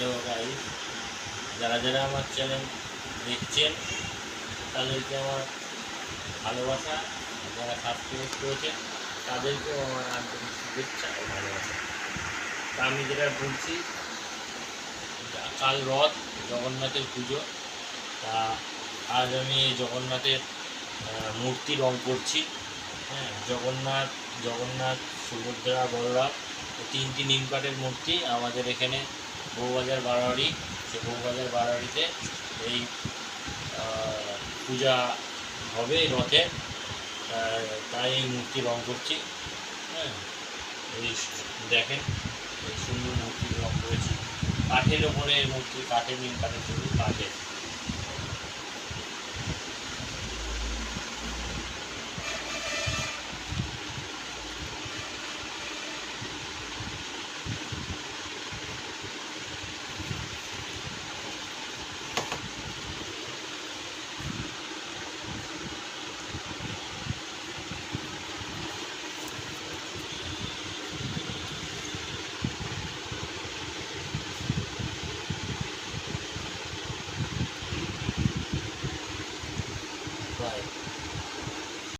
তো গাইস, যারা যারা আমার চ্যানেল দেখছেন তাদেরকে আমার ভালোবাসা, যারা সাবস্ক্রাইব করেছেন তাদেরকেও আমার আন্তরিক শুভেচ্ছা ও ভালোবাসা। তা আমি যেটা বলছি, কাল রথ, জগন্নাথের পুজো। তা আজ আমি জগন্নাথের মূর্তি রং করছি। হ্যাঁ, জগন্নাথ সুভদ্রা বলরাম তিনটি নিম কাঠের মূর্তি আমাদের এখানে বউবাজার বারোয়ারি। সে বউবাজার বারোয়ারিতে এই পূজা হবে রথে, তাই এই মূর্তি রং করছি। হ্যাঁ, এই দেখেন এই সুন্দর মূর্তি রং করেছি কাঠের ওপরে। মূর্তি কাঠের, নিম কাঠের, শুধু কাঠের।